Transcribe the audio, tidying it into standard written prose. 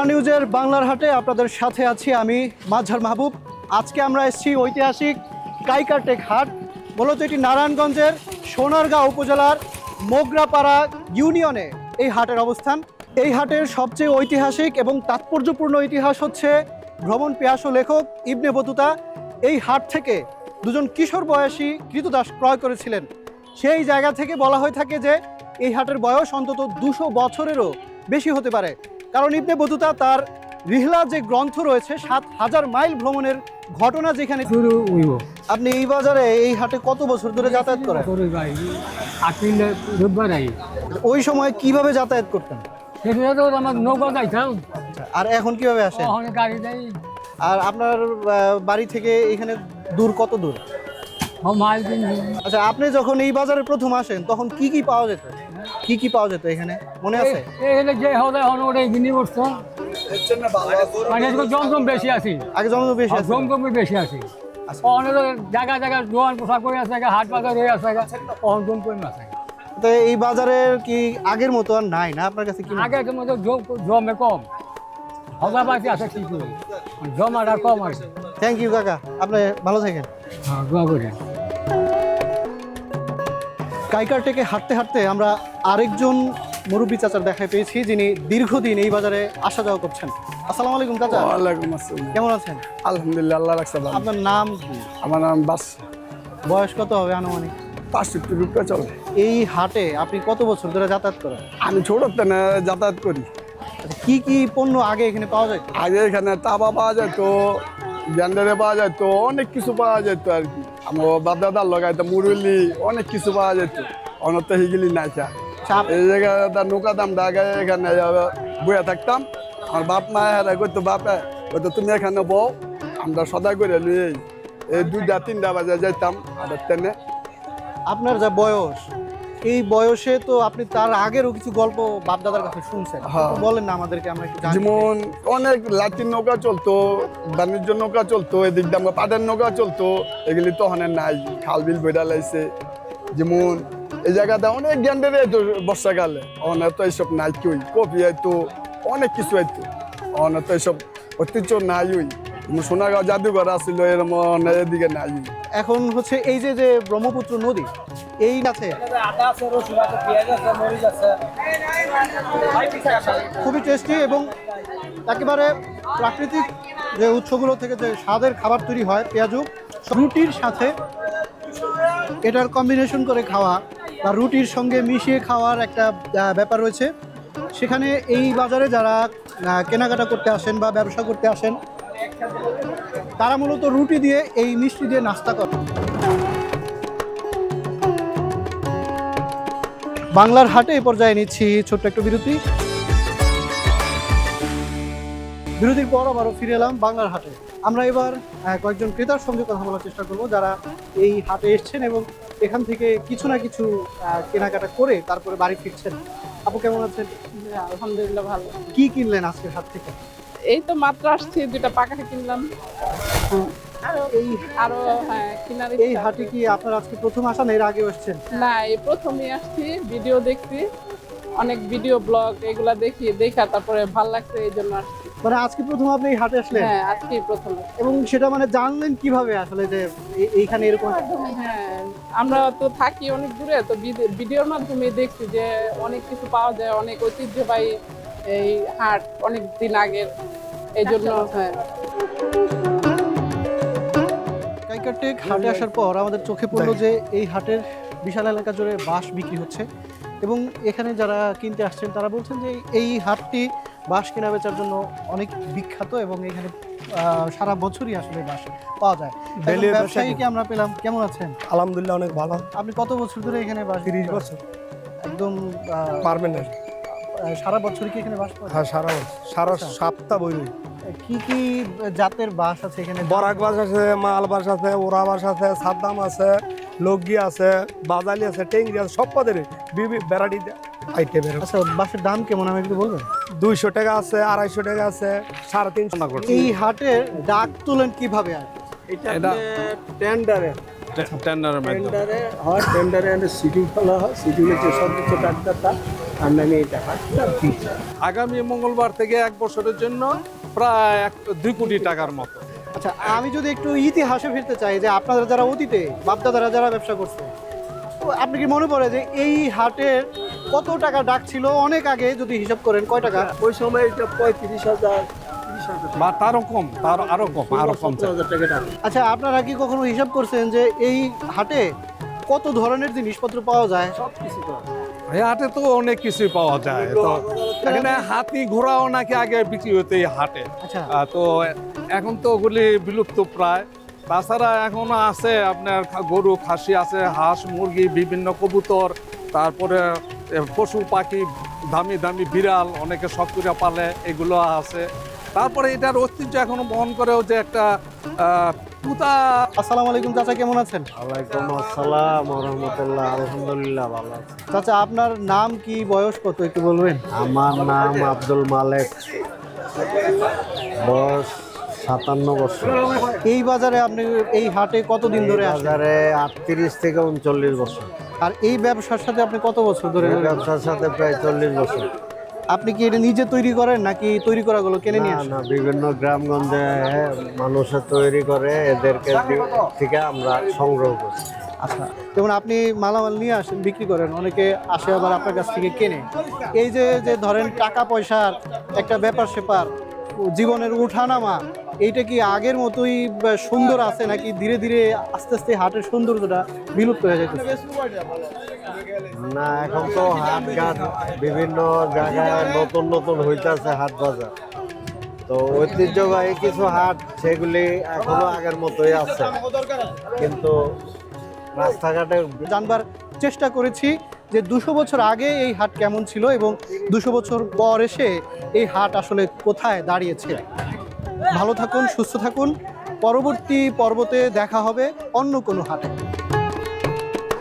Star নিউজের বাংলার হাটে আপনাদের সাথে আছি আমি মাজহার মাহবুব। আজকে আমরা এসেছি ঐতিহাসিক কাইকারটেক হাট। মূলত এটি নারায়ণগঞ্জের সোনারগাঁও উপজেলার মোগরাপাড়া ইউনিয়নে এই হাটের অবস্থান। এই হাটের সবচেয়ে ঐতিহাসিক এবং তাৎপর্যপূর্ণ ইতিহাস হচ্ছে ভ্রমণ পিয়াসু লেখক ইবনে বতুতা এই হাট থেকে দুজন কিশোর বয়সী কৃতদাস ক্রয় করেছিলেন। সেই জায়গা থেকে বলা হয়ে থাকে যে এই হাটের বয়স অন্তত 200 বছরেরও বেশি হতে পারে, কারণ ইবনে বতুতা তার রিহলা যে গ্রন্থ রয়েছে 7000 মাইল ভ্রমণের ঘটনা যেখানে শুরু হইব। আপনি এই বাজারে এই হাটে কত বছর ধরে যাতায়াত করেন? রোববার আই ওই সময় কিভাবে যাতায়াত করতেন? সেটা তো আমার নৌকা যাইতাম, আর এখন কিভাবে আসেন? ওখানে গাড়ি যাই। আর আপনার বাড়ি থেকে এখানে দূর কত দূর? মাইল দিন আচ্ছা, আপনি যখন এই বাজারে প্রথম আসেন তখন কি কি পাওয়া যেত? কি কি পাওয়া যেত এখানে মনে আছে? এখানে যে হলে ওটা কিনে বসতো, মানে জমজম বেশি আছি, আগে জমজম বেশি আছে। জমজম বেশি আছি। অনেক জায়গা জায়গা দোয়ান পোশাক করে আছে, হাট বাজার হয়ে আছে, জম করে আছে। তো এই বাজারে কি আগের মতো আর নাই না আপনার কাছে? কি আগে মধ্যে জমে কম, হজাবাতি আছে, কি করি জমাটা কম আছে। থ্যাংক ইউ কাকা, আপনি ভালো থাকেন। হ্যাঁ, দোয়া করি। কাইকারটেকে হাঁটতে হাঁটতে আমরা আরেকজন মুরব্বী চাচার দেখা পেয়েছি, যিনি দীর্ঘদিন এই বাজারে আসা যাওয়া করছেন। আসসালামু আলাইকুম চাচা। ওয়ালাইকুম আসসালাম। কেমন আছেন? আলহামদুলিল্লাহ, আল্লাহ রাখছে ভালো। আপনার নাম কি? আমার নাম বাস। বয়স কত হবে আনুমানিক? 65 রুপিয়া চলে। এই হাটে আপনি কত বছর ধরে যাতায়াত করেন? আমি ছোট থেকে যাতায়াত করি। আচ্ছা, কি কি পণ্য আগে এখানে পাওয়া যায়? আগে এখানে তাবা পাওয়া যেত, গ্যান্ডারে পাওয়া যেত, অনেক কিছু পাওয়া যেত আর কি। আমার বাপ দাদার লগাইতো মুরুলি, অনেক কিছু পাওয়া যেত। অনত হিগিলি নাই খা এই জায়গাটা নৌকা দাম আগে এখানে বইয়া থাকতাম। আমার বাপ মা হেরা করতো, বাপে হয়তো তুমি এখানে বউ, আমরা সদাই করে লুই এই 2টা-3টা বাজে যাইতাম আবার ট্রেনে। আপনার যা বয়স, এই বয়সে তো আপনি তার আগেরও কিছু গল্প বাপ দাদার কাছে শুনছেন, হ্যাঁ। একটু বলেন না আমাদেরকে, আমরা একটু জানি। যেমন অনেক লাঠির নৌকা চলতো, বাণিজ্য নৌকা চলতো, এদিক দিয়ে পাটের নৌকা চলতো, এগুলি তো ওখানে নাই, খাল বিল বইটা লাইছে। যেমন এই জায়গাটা অনেক গ্যান্ডের আইতো বর্ষাকালে, অনেক তো এইসব নাই, কই কপি আইতো, অনেক কিছু আইতো, অনেক তো এইসব ঐতিহ্য নাই। ওই সোনাগাঁও জাদুঘর আসছিল, এরকম এদিকে নাই। এখন হচ্ছে এই যে যে ব্রহ্মপুত্র নদী, এই আছে খুবই টেস্টি এবং একেবারে প্রাকৃতিক যে উৎসগুলো থেকে যে স্বাদের খাবার তৈরি হয়, পেঁয়াজু রুটির সাথে এটার কম্বিনেশন করে খাওয়া বা রুটির সঙ্গে মিশিয়ে খাওয়ার একটা ব্যাপার রয়েছে। সেখানে এই বাজারে যারা কেনাকাটা করতে আসেন বা ব্যবসা করতে আসেন, তারা মূলত রুটি দিয়ে এই মিষ্টি দিয়ে নাস্তা করে। বাংলার হাটে এই পর্যায়ে নিচ্ছি ছোট্ট একটু বিরতি। বিরতির পর আবারও ফিরে এলাম বাংলার হাটে। আমরা এবার কয়েকজন ক্রেতার সঙ্গে কথা বলার চেষ্টা করব, যারা এই হাটে এসছেন এবং এখান থেকে কিছু না কিছু কেনাকাটা করে তারপরে বাড়ি ফিরছেন। আপু কেমন আছেন? আলহামদুলিল্লাহ ভালো। কি কিনলেন আজকের হাট থেকে? এই তো মাত্র আসছি, 2টা পাকা কিনলাম। এই আরো হ্যাঁ কিনার এই হাটে কি আপনার আজকে প্রথম আসা না এর আগে এসেছেন? না, এই প্রথমই আসছি, ভিডিও দেখছি, অনেক ভিডিও ব্লগ এগুলা দেখা তারপরে ভালো লাগছে, এই জন্য আসছি। মানে আজকে প্রথম আপনি এই হাটে আসলেন? হ্যাঁ, আজকেই প্রথম। এবং সেটা মানে জানলেন কিভাবে আসলে যে এইখানে এরকম? হ্যাঁ, আমরা তো থাকি অনেক দূরে, তো ভিডিওর মাধ্যমে দেখছি যে অনেক কিছু পাওয়া যায়, অনেক ঐতিহ্যবাহী এই হাট, অনেক দিন আগের, এই জন্য। হ্যাঁ, কাইকারটেক হাটে আসার পর আমাদের চোখে পড়লো যে এই হাটের বিশাল এলাকা জুড়ে বাঁশ বিক্রি হচ্ছে এবং এখানে যারা কিনতে আসছেন তারা বলছেন যে এই হাটটি বাঁশ কেনা বেচার জন্য অনেক বিখ্যাত এবং এখানে সারা বছরই আসলে বাঁশ পাওয়া যায়। ব্যবসায়ীকে আমরা পেলাম। কেমন আছেন? আলহামদুলিল্লাহ, অনেক ভালো। আপনি কত বছর ধরে এখানে বাঁশ? 30 বছর। একদম পার্মানেন্ট। সারা বছর কি এখানে বাঁশ পাওয়া যায়? হ্যাঁ, সারা সপ্তাহ বই। কি কি জাতের বাঁশ আছে এখানে? বরাক বাঁশ আছে, মাল বাঁশ আছে, ওরা বাঁশ আছে, সাদ্দাম আছে, লগি আছে, বাজালি আছে, টেঙ্গি আছে, সব পদের ভ্যারাইটি আইটেমের। আচ্ছা, বাঁশের দাম কেমন আমি একটু বলবেন? 200 টাকা আছে, 250 টাকা আছে, 350 টাকা। এই হাটের ডাক তুলেন কিভাবে? আর এটা টেন্ডারে টেন্ডারের মাধ্যমে টেন্ডারে হয়, টেন্ডারে সিটিং ফেলা হয়, সিটিংয়ে যে সর্বোচ্চ ডাক্তারটা আমদানি এটা হাটটা দিচ্ছে। আগামী মঙ্গলবার থেকে 1 বছরের জন্য প্রায় 2 কোটি টাকার মতো। আচ্ছা, আমি যদি একটু ইতিহাসে ফিরতে চাই যে আপনারা যারা অতীতে বাপদাদারা যারা ব্যবসা করছে, তো আপনি কি মনে পড়ে যে এই হাটের কত টাকা ডাক ছিল অনেক আগে, যদি হিসাব করেন কয় টাকা? ওই সময় এটা 35,000 30,000 বা তারও কম, তার আরো কম, আরো কম। 70,000 টাকা দাম। আচ্ছা, আপনারা কি কখনো হিসাব করছেন যে এই হাটে কত ধরনের জিনিসপত্র পাওয়া যায়? সব কিছু তো এই হাটে তো অনেক কিছুই পাওয়া যায়। তো এখানে হাতি ঘোড়াও নাকি আগে বিক্রি হতো এই হাটে। আচ্ছা, তো এখন তো ওগুলি বিলুপ্ত প্রায়। তাছাড়া এখনো আছে আপনার গরু, খাসি আছে, হাঁস, মুরগি, বিভিন্ন কবুতর, তারপরে পশু পাখি, দামি দামি বিড়াল, অনেকে শখ করে পালে, এগুলো আছে। তারপরে এটার ঐতিহ্য এখনো বহন করেও যে একটা তুতা। আসসালামু আলাইকুম চাচা, কেমন আছেন? ওয়ালাইকুম আসসালাম ওয়া রাহমাতুল্লাহ। আলহামদুলিল্লাহ ভালো আছি। চাচা, আপনার নাম কি, বয়স কত একটু বলবেন? আমার নাম আব্দুল মালেক, বয়স 57 বছর। এই বাজারে আপনি এই হাটে কতদিন ধরে আসেন? বাজারে 38 থেকে 39 বছর। আর এই ব্যবসার সাথে আপনি কত বছর ধরে এই জড়িত? ব্যবসার সাথে প্রায় 40 বছর। আপনি কি এটা নিজে তৈরি করেন নাকি তৈরি করাগুলো কিনে নিয়ে না আসেন? না, বিভিন্ন গ্রামগঞ্জে মানুষে তৈরি করে, এদেরকে থেকে আমরা সংগ্রহ করি। আচ্ছা, যেমন আপনি মালামাল নিয়ে আসেন, বিক্রি করেন, অনেকে আসে আবার আপনার কাছ থেকে কেনে। এই যে যে ধরেন টাকা পয়সার একটা ব্যাপার স্যাপার, জীবনের উঠানামা, এইটা কি আগের মতোই সুন্দর আছে নাকি ধীরে ধীরে আস্তে আস্তে হাটের সৌন্দর্যটা বিলুপ্ত হয়ে যাচ্ছে? না, এখন তো হাট ঘাট বিভিন্ন জায়গায় নতুন নতুন হইতাছে হাট বাজার। তো ঐতিহ্যবাহী কিছু হাট সেগুলি এখনো আগের মতোই আছে, কিন্তু রাস্তাঘাটে জানবার চেষ্টা করেছি যে 200 বছর আগে এই হাট কেমন ছিল এবং 200 বছর পর এসে এই হাট আসলে কোথায় দাঁড়িয়েছে। ভালো থাকুন, সুস্থ থাকুন। পরবর্তী পর্বতে দেখা হবে অন্য কোনো হাটে।